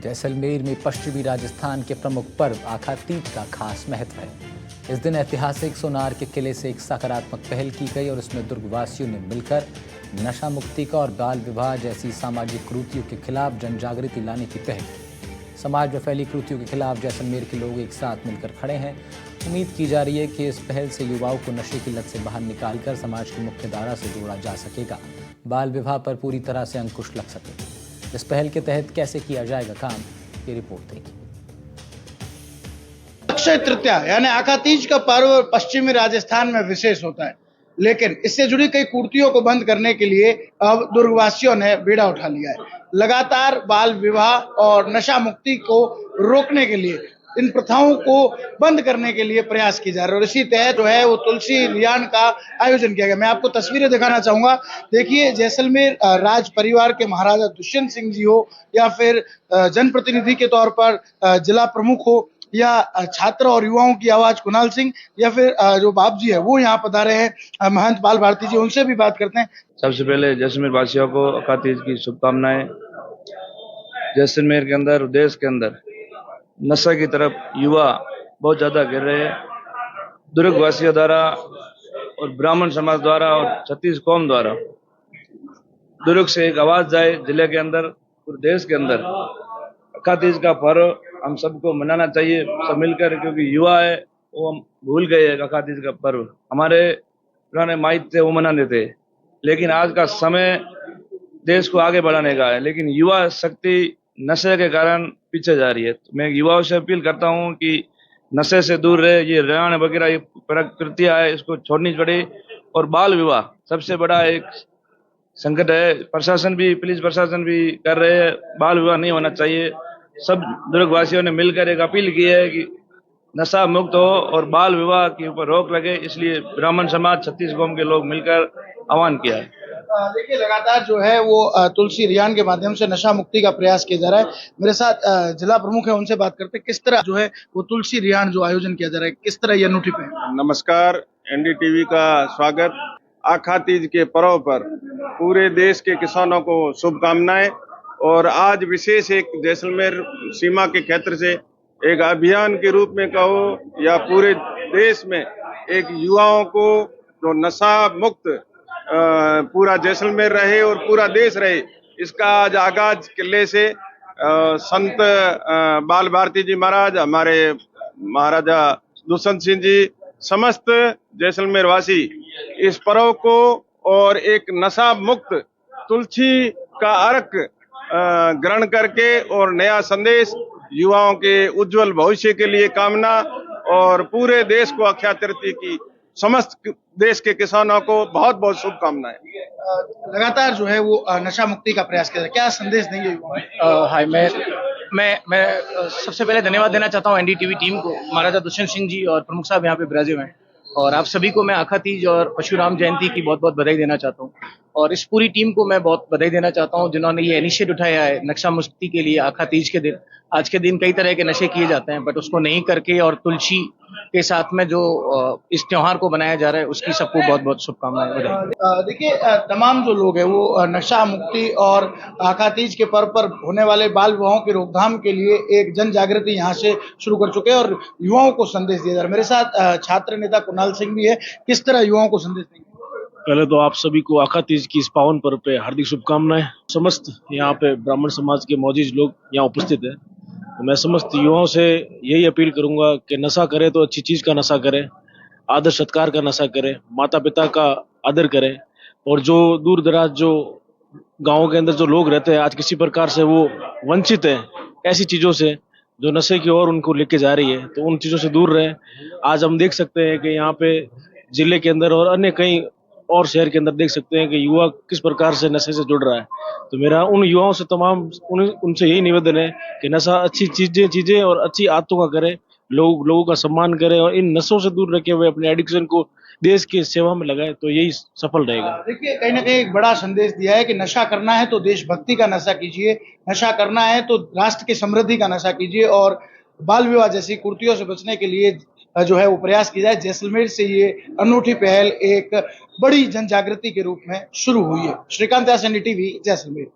जैसलमेर में पश्चिमी राजस्थान के प्रमुख पर्व आखा तीज का खास महत्व है। इस दिन ऐतिहासिक सोनार के किले से एक सकारात्मक पहल की गई और इसमें दुर्गवासियों ने मिलकर नशा मुक्ति का और बाल विवाह जैसी सामाजिक कुरीतियों के खिलाफ जन जागृति लाने की पहल की। समाज में फैली कुरीतियों के खिलाफ जैसलमेर के लोग एक साथ मिलकर खड़े हैं। उम्मीद की जा रही है कि इस पहल से युवाओं को नशे की लत से बाहर निकालकर समाज की मुख्य धारा से जोड़ा जा सकेगा, बाल विवाह पर पूरी तरह से अंकुश लग सकेगा। इस पहल के तहत कैसे किया जाएगा काम, ये रिपोर्ट देखिए। अक्षय तृतीया यानी आखा तीज का पर्व पश्चिमी राजस्थान में विशेष होता है, लेकिन इससे जुड़ी कई कुरीतियों को बंद करने के लिए अब दुर्गवासियों ने बीड़ा उठा लिया है। लगातार बाल विवाह और नशा मुक्ति को रोकने के लिए, इन प्रथाओं को बंद करने के लिए प्रयास किए जा रहे हैं और इसी तहत जो है वो तुलसी रियान का आयोजन किया गया। मैं आपको तस्वीरें दिखाना चाहूंगा। देखिए, जैसलमेर राज परिवार के महाराजा दुष्यंत सिंह जी हो या फिर जनप्रतिनिधि के तौर पर जिला प्रमुख हो या छात्र और युवाओं की आवाज कुणाल सिंह या फिर जो बाप जी है वो यहाँ पधारे हैं महंत बाल भारती जी, उनसे भी बात करते हैं। सबसे पहले जैसलमेर वासियों को आखा तीज की शुभकामनाएं। जैसलमेर के अंदर, देश के अंदर नशा की तरफ युवा बहुत ज्यादा गिर रहे हैं। दुर्गवासियों द्वारा और ब्राह्मण समाज द्वारा और छत्तीस कौम द्वारा दुर्ग से एक आवाज जाए जिले के अंदर, पूरे देश के अंदर। आखा तीज का पर्व हम सबको मनाना चाहिए, सब मिलकर, क्योंकि युवा है वो हम भूल गए हैं। आखा तीज का पर्व हमारे पुराने माइत थे, वो मनाते थे, लेकिन आज का समय देश को आगे बढ़ाने का है, लेकिन युवा शक्ति नशे के कारण पीछे जा रही है। तो मैं युवाओं से अपील करता हूं कि नशे से दूर रहे। ये रेवान वगैरह ये प्रकृतियां है, इसको छोड़नी पड़े। और बाल विवाह सबसे बड़ा एक संकट है। प्रशासन भी, पुलिस प्रशासन भी कर रहे हैं, बाल विवाह नहीं होना चाहिए। सब दुर्गवासियों ने मिलकर एक अपील की है कि नशा मुक्त हो और बाल विवाह के ऊपर रोक लगे, इसलिए ब्राह्मण समाज, छत्तीस कौम के लोग मिलकर आह्वान किया है। देखिए, लगातार जो है वो तुलसी रियान के माध्यम से नशा मुक्ति का प्रयास किया जा रहा है। मेरे साथ जिला प्रमुख है, उनसे बात करते हैं किस तरह जो है वो तुलसी रियान जो आयोजन किया जा रहा है, किस तरह ये अनूठी पहल। नमस्कार, एनडीटीवी का स्वागत। आखा तीज के पर्व पर पूरे देश के किसानों को शुभकामनाएं। और आज विशेष एक जैसलमेर सीमा के क्षेत्र से एक अभियान के रूप में कहो या पूरे देश में एक युवाओं को जो नशा मुक्त पूरा जैसलमेर रहे और पूरा देश रहे, इसका आज आगाज किले से संत बाल भारती जी महाराज, हमारे महाराजा दुष्यंत सिंह जी, समस्त जैसलमेर वासी इस पर्व को और एक नशा मुक्त तुलसी का अर्क ग्रहण करके और नया संदेश युवाओं के उज्जवल भविष्य के लिए कामना, और पूरे देश को अक्षय तृतीया की समस्त देश के किसानों को बहुत बहुत शुभकामनाएं। लगातार जो है वो नशा मुक्ति का प्रयास किया जा रहा है, क्या संदेश देंगे युवाओं? हाय, मैं सबसे पहले धन्यवाद देना चाहता हूँ एनडीटीवी टीम को। महाराजा दुष्यंत सिंह जी और प्रमुख साहब यहाँ पे विराजे हुए हैं, और आप सभी को मैं आखा तीज और परशुराम जयंती की बहुत बहुत बधाई देना चाहता हूँ। और इस पूरी टीम को मैं बहुत बधाई देना चाहता हूँ जिन्होंने ये इनिशिएटिव उठाया है नशा मुक्ति के लिए। आखा तीज के दिन, आज के दिन कई तरह के नशे किए जाते हैं, बट उसको नहीं करके और तुलसी के साथ में जो इस त्योहार को बनाया जा रहा है, उसकी सबको बहुत बहुत शुभकामनाएं, बधाई। देखिए, तमाम जो लोग हैं वो नशा मुक्ति और आखा तीज के पर्व पर होने वाले बाल विवाहों की रोकथाम के लिए एक जन जागृति यहाँ से शुरू कर चुके हैं और युवाओं को संदेश दिया जा रहा है। मेरे साथ छात्र नेता कुणाल सिंह भी है, किस तरह युवाओं को संदेश देंगे? पहले तो आप सभी को आखा तीज की इस पावन पर्व पे हार्दिक शुभकामनाएं। समस्त यहाँ पे ब्राह्मण समाज के मौजूद लोग यहाँ उपस्थित हैं, तो मैं समस्त युवाओं से यही अपील करूंगा कि नशा करे तो अच्छी चीज का नशा करें, आदर सत्कार का नशा करें, माता पिता का आदर करें। और जो दूर दराज जो गाँव के अंदर जो लोग रहते हैं, आज किसी प्रकार से वो वंचित है ऐसी चीजों से जो नशे की ओर उनको लेके जा रही है, तो उन चीजों से दूर रहें। आज हम देख सकते हैं कि यहाँ पे जिले के अंदर और अन्य कई और शहर के अंदर देख सकते हैं कि युवा किस प्रकार से नशे से जुड़ रहा है। तो मेरा उन युवाओं से उनसे यही निवेदन है कि नशा अच्छी चीजें और अच्छी आदतों का करें, लोगों का सम्मान करें और इन नशों से दूर रखे हुए अपने एडिक्शन को देश की सेवा में लगाए, तो यही सफल रहेगा। देखिए, कहीं ना कहीं एक बड़ा संदेश दिया है कि नशा करना है तो देशभक्ति का नशा कीजिए, नशा करना है तो राष्ट्र की समृद्धि का नशा कीजिए, और बाल विवाह जैसी कुरीतियों से बचने के लिए जो है वो प्रयास किया जाए। जैसलमेर से ये अनूठी पहल एक बड़ी जन जागृति के रूप में शुरू हुई है। श्रीकांत, एनडीटीवी, जैसलमेर।